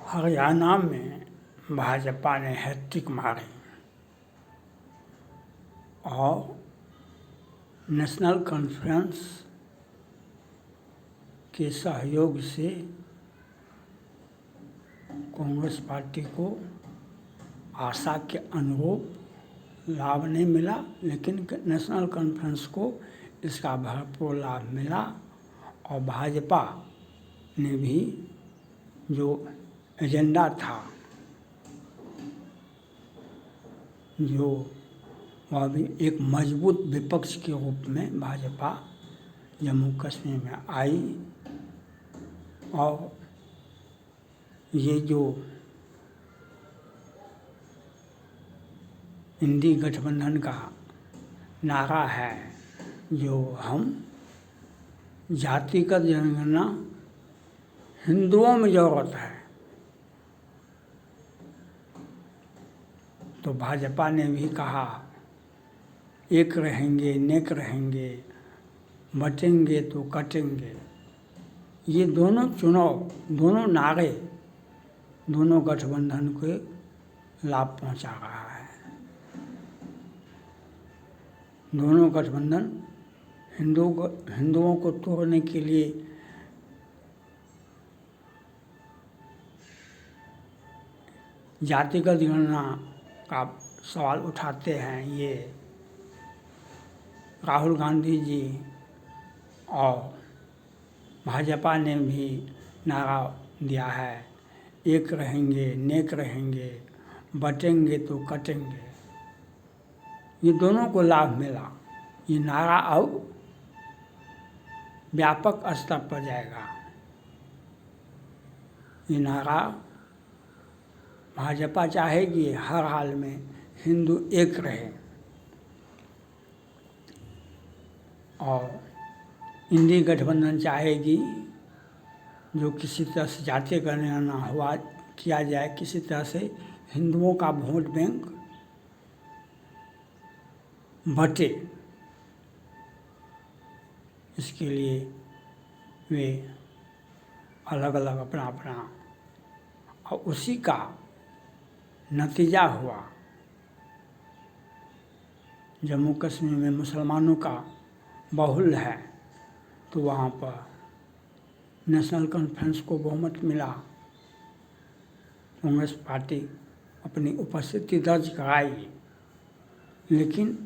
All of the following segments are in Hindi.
हरियाणा में भाजपा ने हैट्रिक मारी और नेशनल कॉन्फ्रेंस के सहयोग से कांग्रेस पार्टी को आशा के अनुरूप लाभ नहीं मिला, लेकिन नेशनल कॉन्फ्रेंस को इसका भरपूर लाभ मिला और भाजपा ने भी जो एजेंडा था, जो वह भी एक मजबूत विपक्ष के रूप में भाजपा जम्मू कश्मीर में आई और ये जो इंडी गठबंधन का नारा है, जो हम जातिगत जनगणना हिंदुओं में ज़रूरत है, तो भाजपा ने भी कहा एक रहेंगे नेक रहेंगे, बटेंगे तो कटेंगे। ये दोनों चुनाव, दोनों नारे दोनों गठबंधन को लाभ पहुंचा रहा है। दोनों गठबंधन हिंदुओं को तोड़ने के लिए जातिगत गणना का सवाल उठाते हैं। ये राहुल गांधी जी और भाजपा ने भी नारा दिया है, एक रहेंगे नेक रहेंगे, बटेंगे तो कटेंगे। ये दोनों को लाभ मिला। ये नारा अब व्यापक स्तर पर जाएगा। ये नारा भाजपा चाहेगी हर हाल में हिंदू एक रहे और इंडी गठबंधन चाहेगी जो किसी तरह से जातीय गणना हुआ किया जाए, किसी तरह से हिंदुओं का वोट बैंक बटे। इसके लिए वे अलग अलग अपना और उसी का नतीजा हुआ। जम्मू कश्मीर में मुसलमानों का बहुल है, तो वहाँ पर नेशनल कॉन्फ्रेंस को बहुमत मिला। कांग्रेस पार्टी अपनी उपस्थिति दर्ज कराई, लेकिन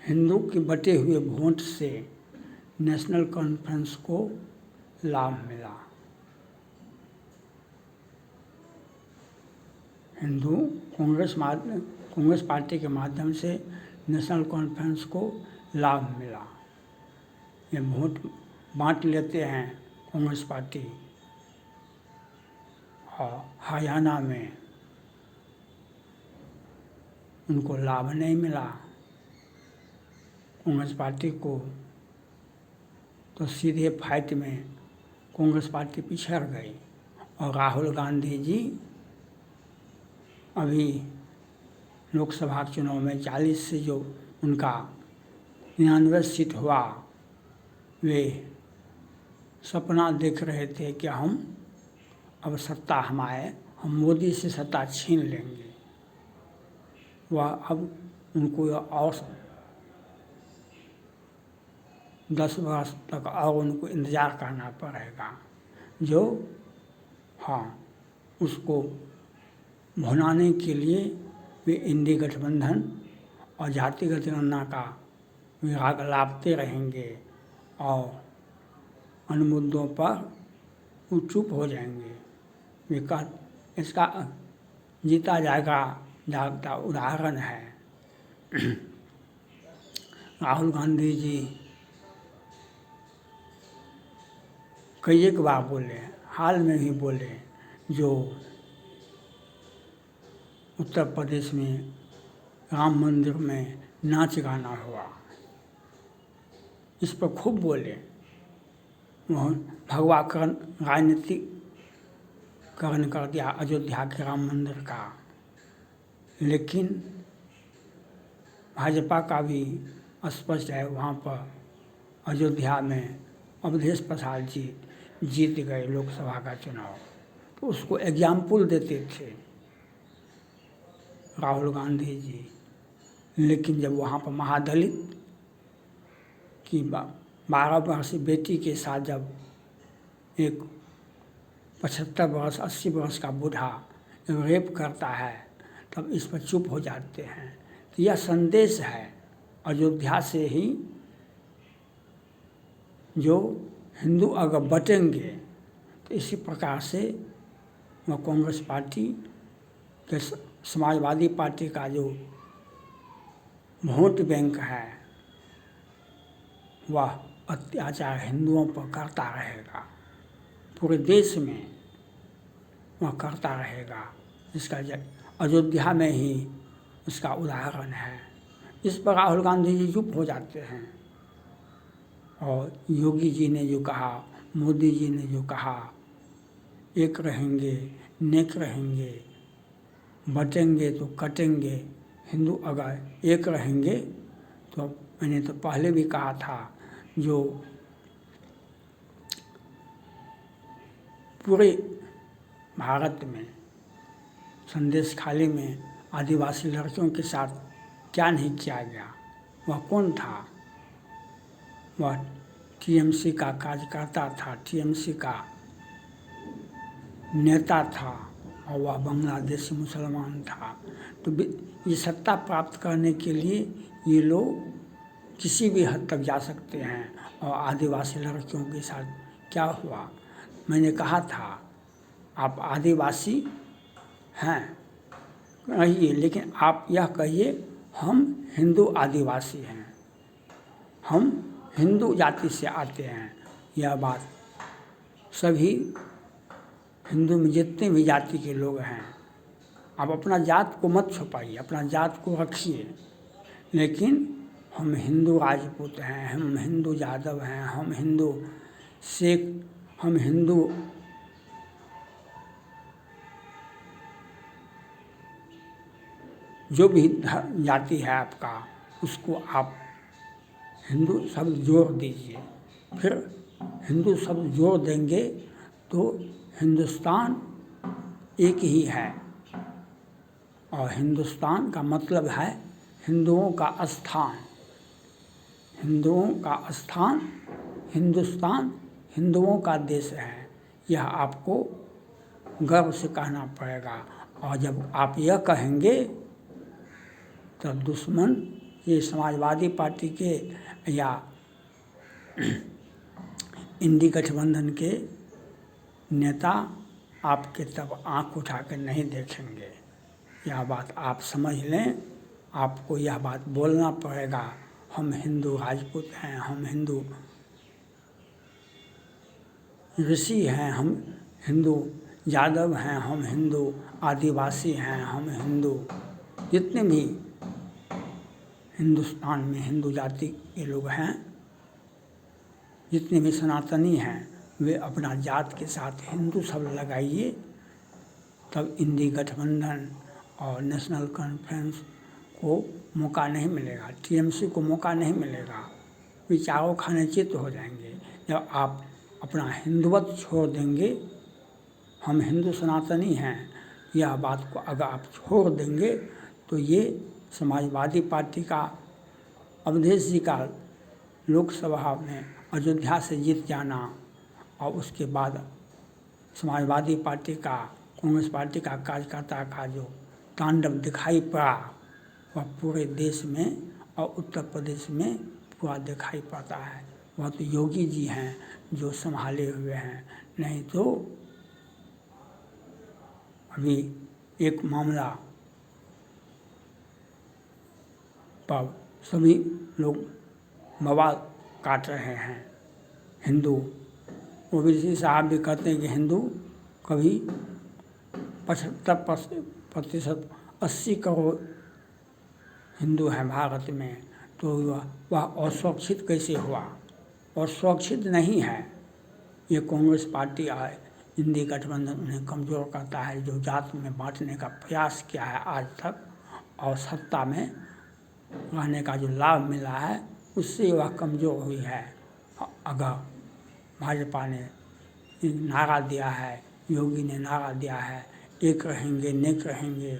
हिंदू के बटे हुए वोट से नेशनल कॉन्फ्रेंस को लाभ मिला। हिंदू कांग्रेस पार्टी के माध्यम से नेशनल कॉन्फ्रेंस को लाभ मिला। ये वोट बांट लेते हैं कांग्रेस पार्टी और हरियाणा में उनको लाभ नहीं मिला। कांग्रेस पार्टी को तो सीधे फाइट में कांग्रेस पार्टी पिछड़ गई और राहुल गांधी जी अभी लोकसभा चुनाव में 40 से जो उनका 99 सीट हुआ, वे सपना देख रहे थे कि हम अब सत्ता हम आए, हम मोदी से सत्ता छीन लेंगे। वह अब उनको और 10 वर्ष तक और उनको इंतज़ार करना पड़ेगा, जो उसको भुनाने के लिए वे इंडी गठबंधन और जातिगत गणना का विभाग लाभते रहेंगे और अन्य मुद्दों पर वो चुप हो जाएंगे। वे इसका जीता जागता उदाहरण है। राहुल गांधी जी कई एक बार बोले, हाल में ही बोले, जो उत्तर प्रदेश में राम मंदिर में नाच गाना हुआ, इस पर खूब बोले। वह भगवाकरण राजनीतिकरण कर दिया अयोध्या के राम मंदिर का। लेकिन भाजपा का भी स्पष्ट है, वहाँ पर अयोध्या में अवधेश प्रसाद जी जीत गए लोकसभा का चुनाव। तो उसको एग्जाम्पल देते थे राहुल गांधी जी। लेकिन जब वहाँ पर महादलित की 12 वर्षीय बेटी के साथ जब एक 75 वर्ष 80 वर्ष का बूढ़ा रेप करता है, तब इस पर चुप हो जाते हैं। तो यह संदेश है अयोध्या से ही, जो हिंदू अगर बटेंगे तो इसी प्रकार से वह कांग्रेस पार्टी के समाजवादी पार्टी का जो वोट बैंक है वह अत्याचार हिंदुओं पर करता रहेगा, पूरे देश में वह करता रहेगा। इसका अयोध्या में ही उसका उदाहरण है। इस पर राहुल गांधी जी चुप हो जाते हैं। और योगी जी ने जो कहा, मोदी जी ने जो कहा, एक रहेंगे नेक रहेंगे, बटेंगे तो कटेंगे, हिंदू अगर एक रहेंगे तो, मैंने तो पहले भी कहा था, जो पूरे भारत में संदेश खाली में आदिवासी लड़कियों के साथ क्या नहीं किया गया। वह कौन था? वह टीएमसी का कार्यकर्ता था, टीएमसी का नेता था, और वह बांग्लादेशी मुसलमान था। तो ये सत्ता प्राप्त करने के लिए ये लोग किसी भी हद तक जा सकते हैं। और आदिवासी लड़कियों के साथ क्या हुआ? मैंने कहा था आप आदिवासी हैं कहिए, लेकिन आप यह कहिए हम हिंदू आदिवासी हैं, हम हिंदू जाति से आते हैं। यह बात सभी हिंदू में जितने भी जाति के लोग हैं, आप अपना जात को मत छुपाइए, अपना जात को रखिए, लेकिन हम हिंदू राजपूत हैं, हम हिंदू यादव हैं, हम हिंदू सिख, हम हिंदू जो भी जाति है आपका, उसको आप हिंदू शब्द जोड़ दीजिए। फिर हिंदू शब्द जोड़ देंगे तो हिंदुस्तान एक ही है। और हिंदुस्तान का मतलब है हिंदुओं का स्थान। हिंदुओं का स्थान, हिंदुस्तान हिंदुओं का देश है। यह आपको गर्व से कहना पड़ेगा। और जब आप यह कहेंगे तब दुश्मन, ये समाजवादी पार्टी के या इंडी गठबंधन के नेता आपके तब आंख उठा कर नहीं देखेंगे। यह बात आप समझ लें, आपको यह बात बोलना पड़ेगा। हम हिंदू राजपूत हैं, हम हिंदू ऋषि हैं, हम हिंदू यादव हैं, हम हिंदू आदिवासी हैं, हम हिंदू जितने भी हिंदुस्तान में हिंदू जाति के लोग हैं, जितने भी सनातनी हैं, वे अपना जात के साथ हिंदू शब्द लगाइए। तब इंडी गठबंधन और नेशनल कॉन्फ्रेंस को मौका नहीं मिलेगा, टीएमसी को मौका नहीं मिलेगा। विचारों खाने चित्त हो जाएंगे। जब आप अपना हिंदुवत छोड़ देंगे, हम हिंदू सनातनी हैं, यह बात को अगर आप छोड़ देंगे तो ये समाजवादी पार्टी का अवधेश जी का लोकसभा में अयोध्या से जीत जाना और उसके बाद समाजवादी पार्टी का, कांग्रेस पार्टी का कार्यकर्ता का जो तांडव दिखाई पड़ा, वह पूरे देश में और उत्तर प्रदेश में पूरा दिखाई पड़ता है। वह तो योगी जी हैं जो संभाले हुए हैं, नहीं तो अभी एक मामला पर सभी लोग बवाल काट रहे हैं। हिंदू ओबीसी साहब भी कहते हैं कि हिंदू कभी 75% 80 करोड़ हिंदू हैं भारत में, तो वह असुरक्षित कैसे हुआ? और सुरक्षित नहीं है। ये कांग्रेस पार्टी आए, इंडी गठबंधन उन्हें कमज़ोर करता है, जो जात में बांटने का प्रयास किया है आज तक, और सत्ता में रहने का जो लाभ मिला है उससे वह कमज़ोर हुई है। अगर भाजपा ने नारा दिया है योगी ने नारा दिया है, एक रहेंगे नेक रहेंगे,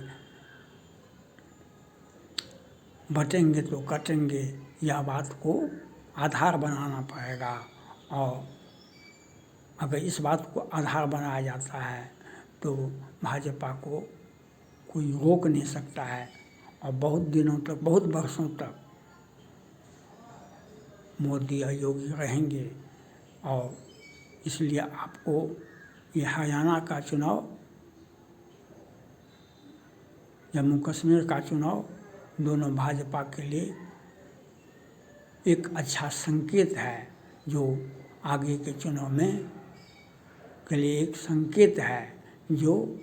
बटेंगे तो कटेंगे, यह बात को आधार बनाना पड़ेगा। और अगर इस बात को आधार बनाया जाता है तो भाजपा को कोई रोक नहीं सकता है और बहुत दिनों तक, बहुत वर्षों तक मोदी और योगी रहेंगे। और इसलिए आपको ये हरियाणा का चुनाव, जम्मू कश्मीर का चुनाव दोनों भाजपा के लिए एक अच्छा संकेत है, जो आगे के चुनाव में के लिए एक संकेत है, जो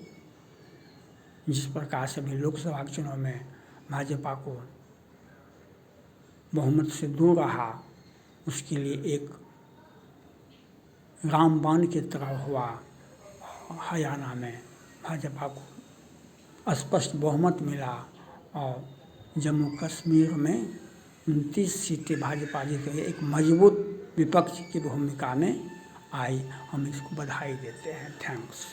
जिस प्रकार से भी लोकसभा के चुनाव में भाजपा को बहुमत से दूर रहा, उसके लिए एक रामबाण की तरह हुआ। हरियाणा में भाजपा को स्पष्ट बहुमत मिला और जम्मू कश्मीर में 29 सीटें भाजपा जीत गई, एक मजबूत विपक्ष की भूमिका में आई। हम इसको बधाई देते हैं। थैंक्स।